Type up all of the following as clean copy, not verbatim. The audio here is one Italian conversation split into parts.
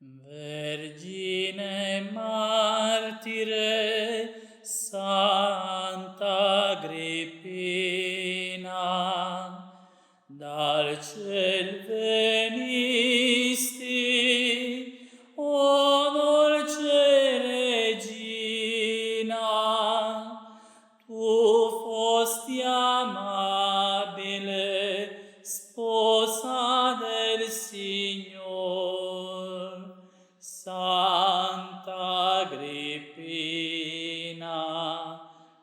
Vergine martire, Santa Agrippina, dal ciel venisti, o dolce Regina, tu fosti amabile, sposa del Signor. Santa Agrippina,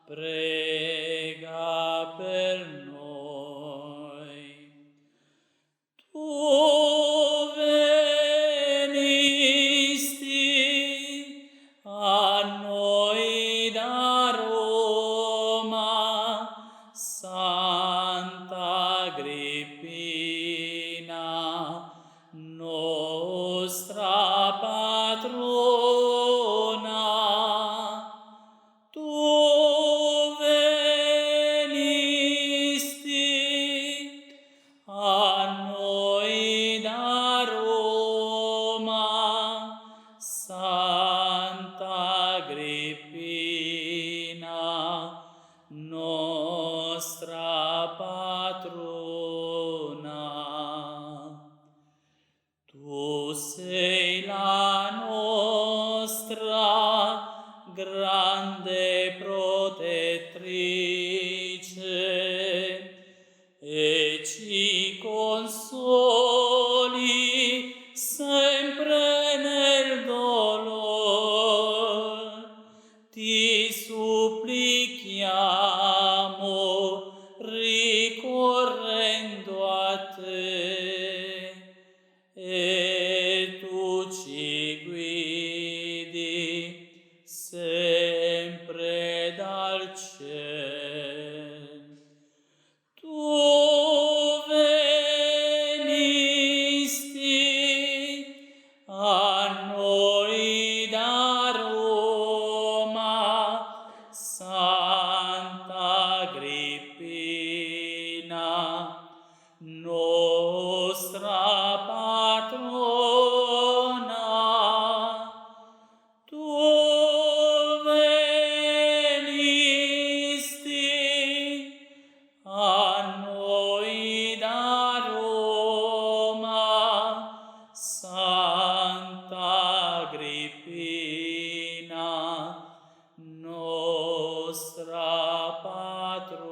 prega per noi. Tu venisti a noi da Roma, Santa Agrippina, nostra patrona. Tu venisti a noi da Roma, Santa Agrippina, nostra patrona. Tu sei la nostra grande protettrice e ci consoli sempre nel dolore. Ti supplichiamo ricorrendo a te, e tu ci guidi sempre dal cielo. Tu venisti a noi da Roma, Santa Agrippina, nostra patrona. Tu venisti a noi da Roma, Santa Agrippina, nostra patrona.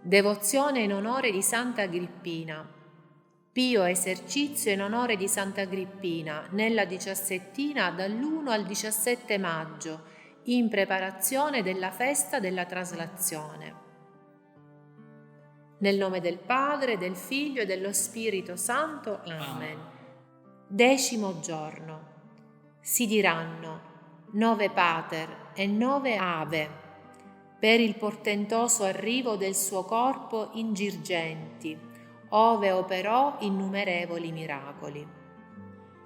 Devozione in onore di Santa Agrippina. Pio esercizio in onore di Santa Agrippina nella 17ª dall'1 al 17 maggio, in preparazione della festa della traslazione. Nel nome del Padre, del Figlio e dello Spirito Santo. Amen. 10° giorno. Si diranno: Nove Pater e Nove Ave, per il portentoso arrivo del suo corpo in Girgenti, ove operò innumerevoli miracoli.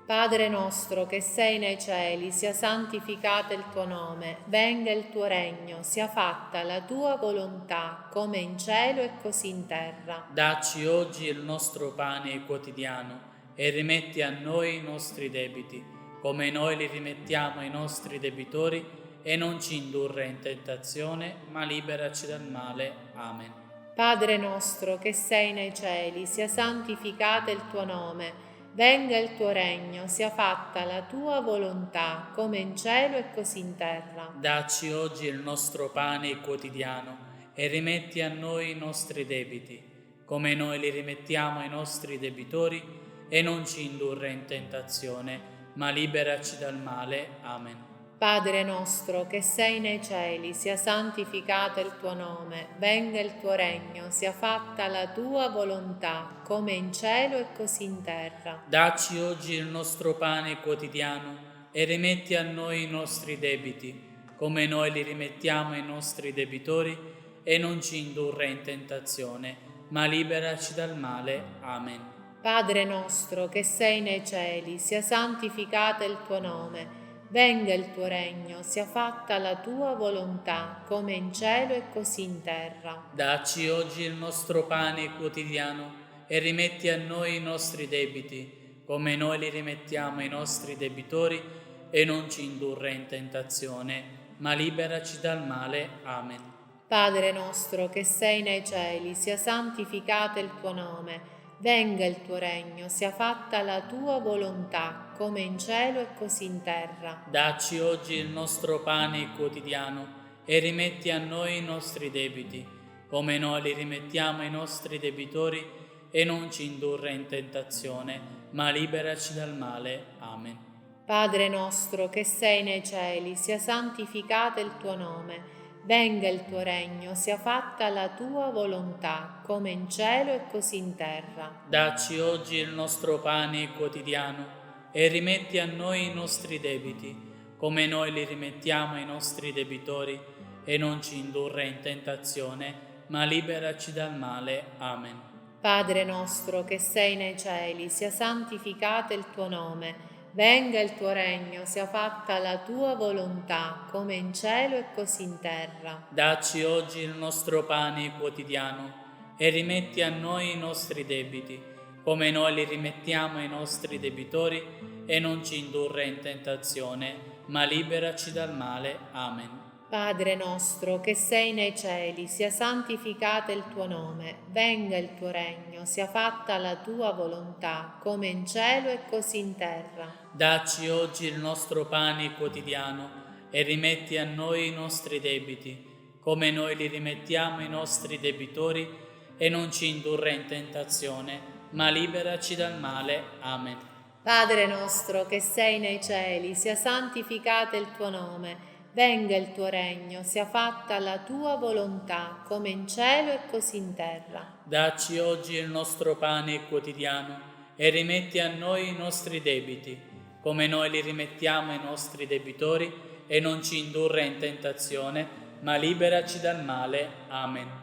Padre nostro che sei nei cieli, sia santificato il tuo nome, venga il tuo regno, sia fatta la tua volontà, come in cielo e così in terra. Dacci oggi il nostro pane quotidiano e rimetti a noi i nostri debiti, come noi li rimettiamo ai nostri debitori, e non ci indurre in tentazione, ma liberaci dal male. Amen. Padre nostro che sei nei cieli, sia santificato il tuo nome, venga il tuo regno, sia fatta la tua volontà, come in cielo e così in terra. Dacci oggi il nostro pane quotidiano e rimetti a noi i nostri debiti, come noi li rimettiamo ai nostri debitori, e non ci indurre in tentazione, ma liberaci dal male. Amen. Padre nostro che sei nei cieli, sia santificato il tuo nome, venga il tuo regno, sia fatta la tua volontà, come in cielo e così in terra. Dacci oggi il nostro pane quotidiano e rimetti a noi i nostri debiti, come noi li rimettiamo ai nostri debitori, e non ci indurre in tentazione, ma liberaci dal male. Amen. Padre nostro che sei nei cieli, sia santificato il tuo nome, venga il tuo regno, sia fatta la tua volontà, come in cielo e così in terra. Dacci oggi il nostro pane quotidiano e rimetti a noi i nostri debiti, come noi li rimettiamo ai nostri debitori, e non ci indurre in tentazione, ma liberaci dal male. Amen. Padre nostro che sei nei cieli, sia santificato il tuo nome, venga il tuo regno, sia fatta la tua volontà, come in cielo e così in terra. Dacci oggi il nostro pane quotidiano e rimetti a noi i nostri debiti, come noi li rimettiamo ai nostri debitori, e non ci indurre in tentazione, ma liberaci dal male. Amen. Padre nostro che sei nei cieli, sia santificato il tuo nome, venga il tuo regno, sia fatta la tua volontà, come in cielo e così in terra. Dacci oggi il nostro pane quotidiano e rimetti a noi i nostri debiti, come noi li rimettiamo ai nostri debitori, e non ci indurre in tentazione, ma liberaci dal male. Amen. Padre nostro che sei nei cieli, sia santificato il tuo nome, venga il tuo regno, sia fatta la tua volontà, come in cielo e così in terra. Dacci oggi il nostro pane quotidiano e rimetti a noi i nostri debiti, come noi li rimettiamo ai nostri debitori, e non ci indurre in tentazione, ma liberaci dal male. Amen. Padre nostro che sei nei cieli, sia santificato il tuo nome, venga il tuo regno, sia fatta la tua volontà, come in cielo e così in terra. Dacci oggi il nostro pane quotidiano e rimetti a noi i nostri debiti, come noi li rimettiamo ai nostri debitori, e non ci indurre in tentazione, ma liberaci dal male. Amen. Padre nostro che sei nei cieli, sia santificato il tuo nome, venga il tuo regno, sia fatta la tua volontà, come in cielo e così in terra. Dacci oggi il nostro pane quotidiano e rimetti a noi i nostri debiti, come noi li rimettiamo ai nostri debitori, e non ci indurre in tentazione, ma liberaci dal male. Amen.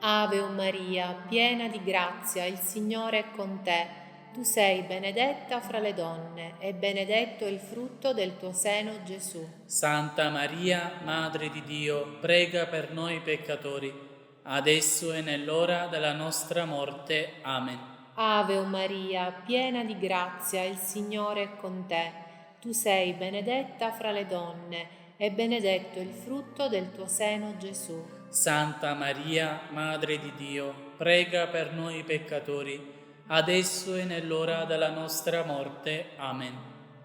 Ave Maria, piena di grazia, il Signore è con te. Tu sei benedetta fra le donne, e benedetto il frutto del tuo seno, Gesù. Santa Maria, Madre di Dio, prega per noi peccatori, adesso e nell'ora della nostra morte. Amen. Ave Maria, piena di grazia, il Signore è con te. Tu sei benedetta fra le donne, e benedetto il frutto del tuo seno, Gesù. Santa Maria, Madre di Dio, prega per noi peccatori, adesso e nell'ora della nostra morte. Amen.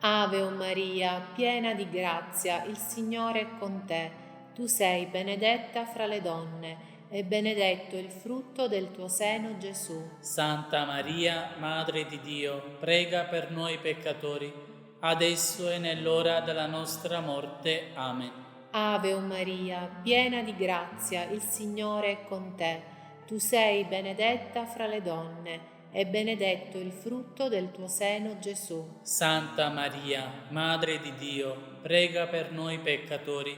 Ave Maria, piena di grazia, il Signore è con te. Tu sei benedetta fra le donne, e benedetto il frutto del tuo seno, Gesù. Santa Maria, Madre di Dio, prega per noi peccatori, adesso e nell'ora della nostra morte. Amen. Ave Maria, piena di grazia, il Signore è con te. Tu sei benedetta fra le donne, e benedetto il frutto del tuo seno, Gesù. Santa Maria, Madre di Dio, prega per noi peccatori,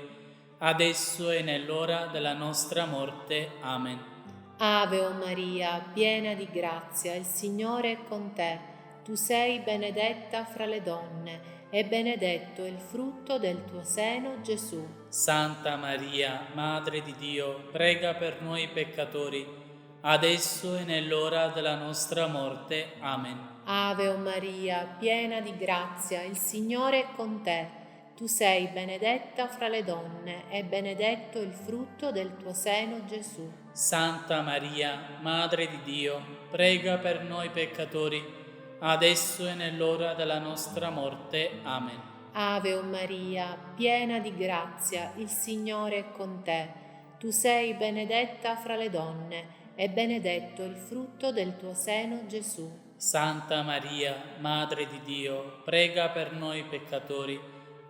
adesso e nell'ora della nostra morte. Amen. Ave Maria, piena di grazia, il Signore è con te. Tu sei benedetta fra le donne, e benedetto il frutto del tuo seno, Gesù. Santa Maria, Madre di Dio, prega per noi peccatori, adesso e nell'ora della nostra morte. Amen. Ave Maria, piena di grazia, il Signore è con te. Tu sei benedetta fra le donne, e benedetto il frutto del tuo seno, Gesù. Santa Maria, Madre di Dio, prega per noi peccatori, adesso e nell'ora della nostra morte. Amen. Ave Maria, piena di grazia, il Signore è con te. Tu sei benedetta fra le donne, e benedetto il frutto del tuo seno, Gesù. Santa Maria, Madre di Dio, prega per noi peccatori,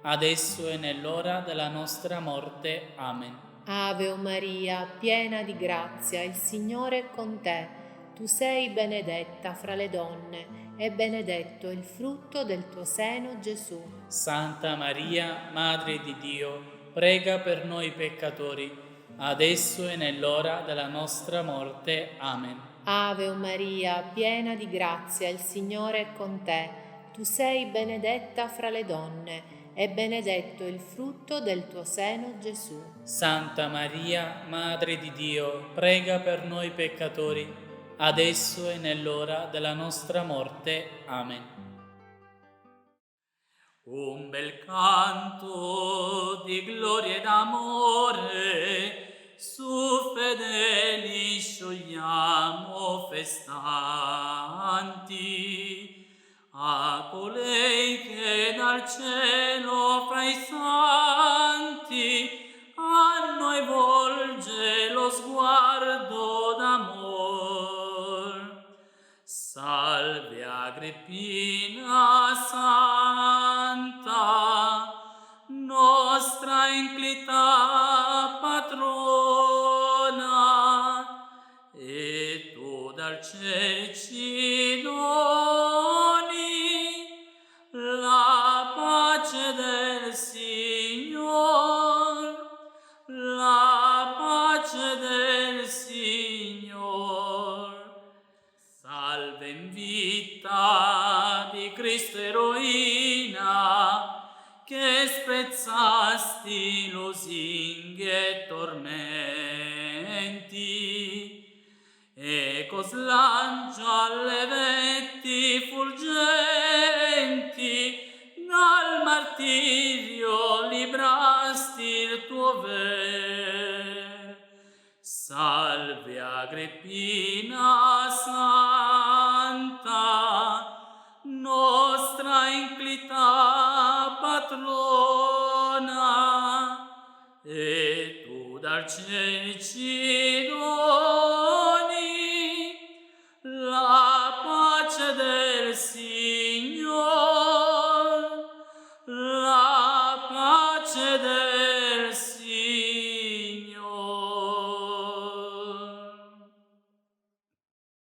adesso e nell'ora della nostra morte. Amen. Ave Maria, piena di grazia, il Signore è con te. Tu sei benedetta fra le donne, e benedetto il frutto del tuo seno, Gesù. Santa Maria, Madre di Dio, prega per noi peccatori, adesso e nell'ora della nostra morte. Amen. Ave Maria, piena di grazia, il Signore è con te. Tu sei benedetta fra le donne, e benedetto il frutto del tuo seno, Gesù. Santa Maria, Madre di Dio, prega per noi peccatori, adesso e nell'ora della nostra morte. Amen. Un bel canto di gloria ed amore, su fedeli sciogliamo festanti, a colei che dal cielo fra i santi a noi volge lo sguardo d'amor. Salve Agrippina santa, nostra inclita patrona, e tu dal ciel ci doni la pace del Signor, la pace del Signor. Salve in vita di Cristo eroina, che spezzasti lusinghe e tormenti, e coslancia alle vetti fulgenti, dal martirio librasti il tuo ver. Salve Agrippina santa, nostra inclita patrona, e tu dal ciel ci doni